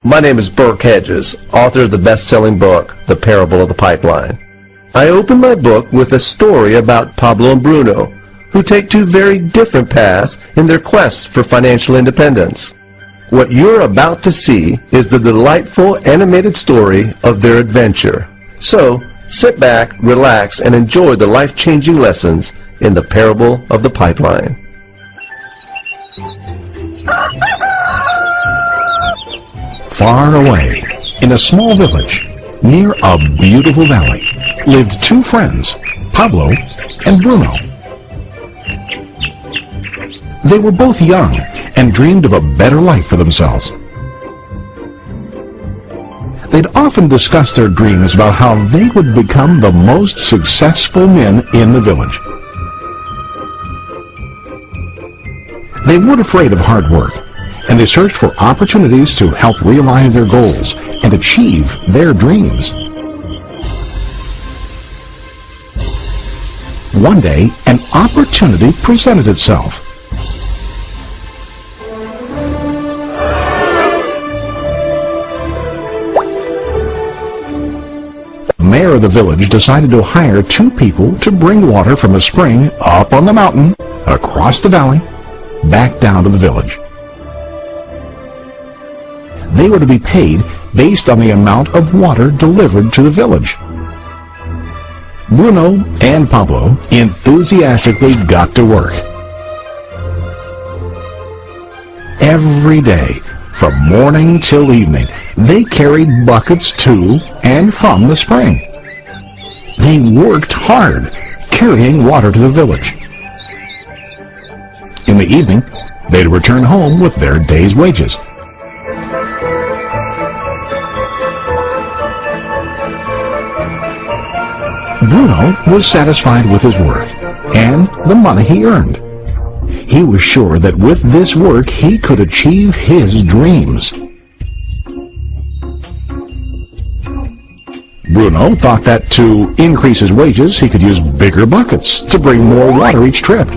My name is Burke Hedges, author of the best-selling book, The Parable of the Pipeline. I open my book with a story about Pablo and Bruno, who take two very different paths in their quest for financial independence. What you're about to see is the delightful animated story of their adventure. So, sit back, relax, and enjoy the life-changing lessons in The Parable of the Pipeline. Far away, in a small village, near a beautiful valley, lived two friends, Pablo and Bruno. They were both young and dreamed of a better life for themselves. They'd often discuss their dreams about how they would become the most successful men in the village. They weren't afraid of hard work, and they searched for opportunities to help realize their goals and achieve their dreams. One day, an opportunity presented itself. The mayor of the village decided to hire two people to bring water from a spring up on the mountain, across the valley, back down to the village. They were to be paid based on the amount of water delivered to the village. Bruno and Pablo enthusiastically got to work. Every day, from morning till evening, they carried buckets to and from the spring. They worked hard, carrying water to the village. In the evening, they'd return home with their day's wages. Bruno was satisfied with his work and the money he earned. He was sure that with this work he could achieve his dreams. Bruno thought that to increase his wages he could use bigger buckets to bring more water each trip.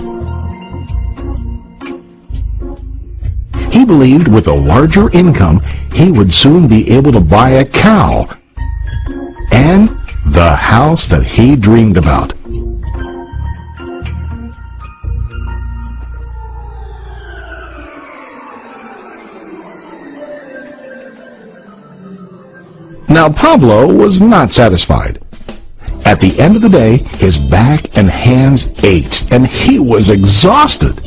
He believed with a larger income he would soon be able to buy a cow and the house that he dreamed about. Now Pablo was not satisfied. At the end of the day, his back and hands ached, and he was exhausted.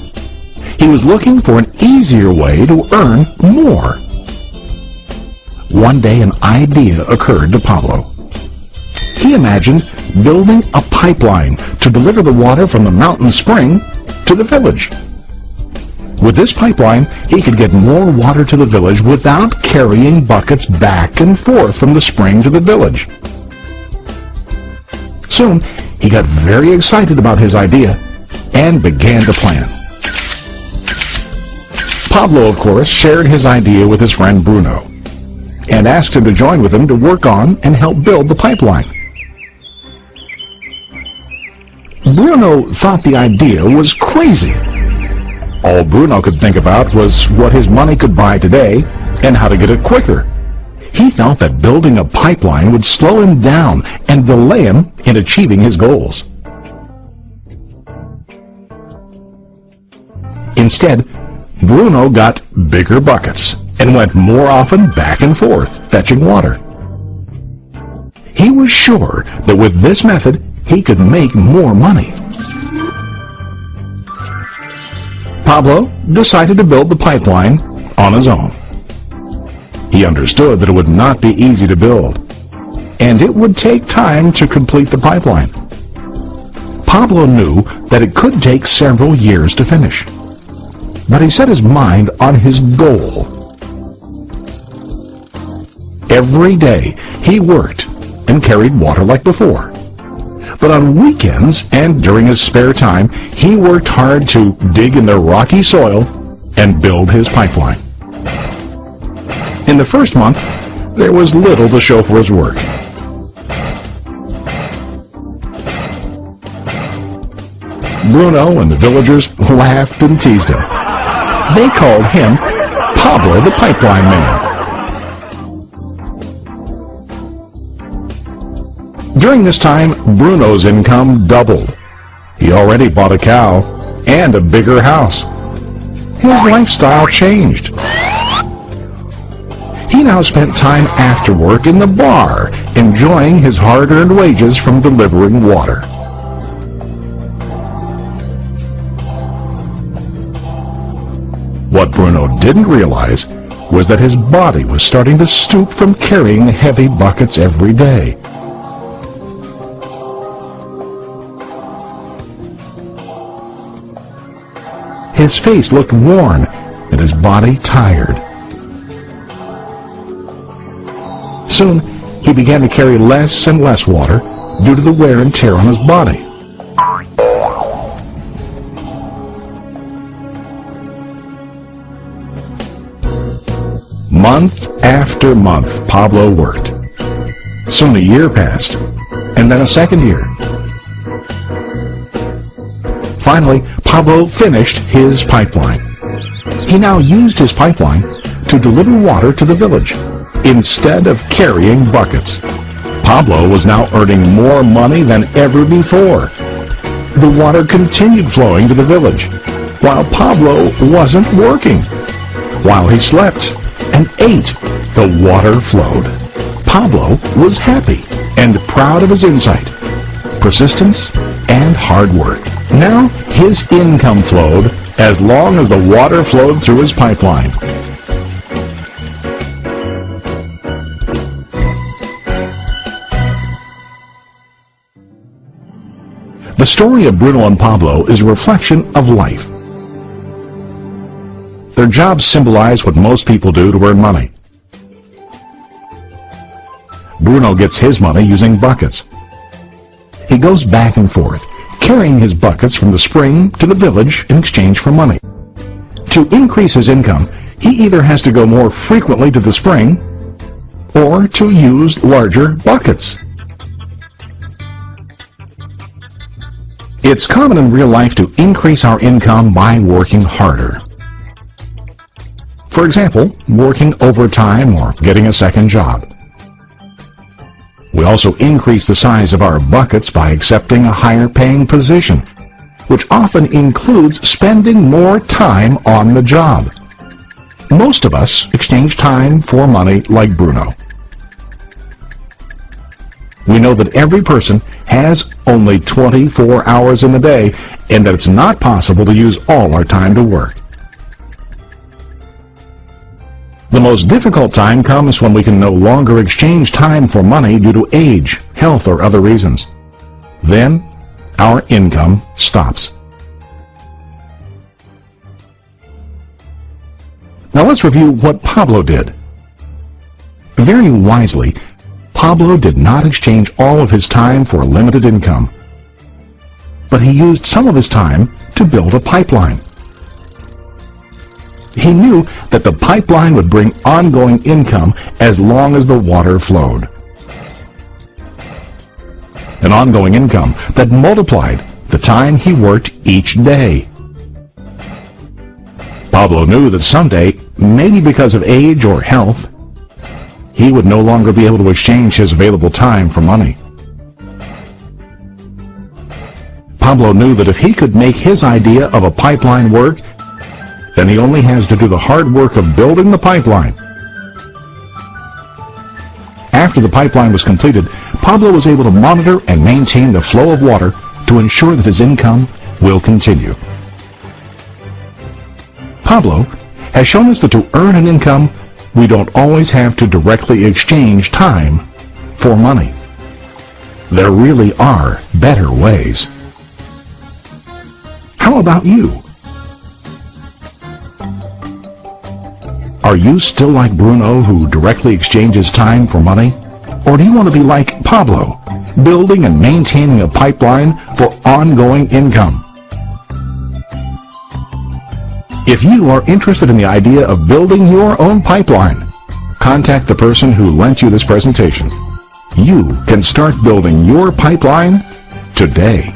He was looking for an easier way to earn more. One day an idea occurred to Pablo. He imagined building a pipeline to deliver the water from the mountain spring to the village. With this pipeline, he could get more water to the village without carrying buckets back and forth from the spring to the village. Soon, he got very excited about his idea and began to plan. Pablo, of course, shared his idea with his friend Bruno and asked him to join with him to work on and help build the pipeline. Bruno thought the idea was crazy. All Bruno could think about was what his money could buy today and how to get it quicker. He felt that building a pipeline would slow him down and delay him in achieving his goals. Instead, Bruno got bigger buckets and went more often back and forth, fetching water. He was sure that with this method, he could make more money. Pablo decided to build the pipeline on his own. He understood that it would not be easy to build, and it would take time to complete the pipeline. Pablo knew that it could take several years to finish, but he set his mind on his goal. Every day he worked and carried water like before. But on weekends and during his spare time, he worked hard to dig in the rocky soil and build his pipeline. In the first month, there was little to show for his work. Bruno and the villagers laughed and teased him. They called him Pablo the Pipeline Man. During this time, Bruno's income doubled. He already bought a cow and a bigger house. His lifestyle changed. He now spent time after work in the bar, enjoying his hard-earned wages from delivering water. What Bruno didn't realize was that his body was starting to stoop from carrying heavy buckets every day. His face looked worn and his body tired. Soon, he began to carry less and less water due to the wear and tear on his body. Month after month, Pablo worked. Soon a year passed, and then a second year. Finally, Pablo finished his pipeline. He now used his pipeline to deliver water to the village instead of carrying buckets. Pablo was now earning more money than ever before. The water continued flowing to the village, while Pablo wasn't working. While he slept and ate, the water flowed. Pablo was happy and proud of his insight, persistence, and hard work. Now his income flowed as long as the water flowed through his pipeline. The story of Bruno and Pablo is a reflection of life. Their jobs symbolize what most people do to earn money. Bruno gets his money using buckets. He goes back and forth, carrying his buckets from the spring to the village in exchange for money. To increase his income, he either has to go more frequently to the spring or to use larger buckets. It's common in real life to increase our income by working harder. For example, working overtime or getting a second job. We also increase the size of our buckets by accepting a higher paying position, which often includes spending more time on the job. Most of us exchange time for money like Bruno. We know that every person has only 24 hours in the day and that it's not possible to use all our time to work. The most difficult time comes when we can no longer exchange time for money due to age, health, or other reasons. Then, our income stops. Now let's review what Pablo did. Very wisely, Pablo did not exchange all of his time for a limited income, but he used some of his time to build a pipeline. He knew that the pipeline would bring ongoing income as long as the water flowed. An ongoing income that multiplied the time he worked each day. Pablo knew that someday, maybe because of age or health, he would no longer be able to exchange his available time for money. Pablo knew that if he could make his idea of a pipeline work, then he only has to do the hard work of building the pipeline. After the pipeline was completed, Pablo was able to monitor and maintain the flow of water to ensure that his income will continue. Pablo has shown us that to earn an income, we don't always have to directly exchange time for money. There really are better ways. How about you? Are you still like Bruno, who directly exchanges time for money? Or do you want to be like Pablo, building and maintaining a pipeline for ongoing income? If you are interested in the idea of building your own pipeline, contact the person who lent you this presentation. You can start building your pipeline today.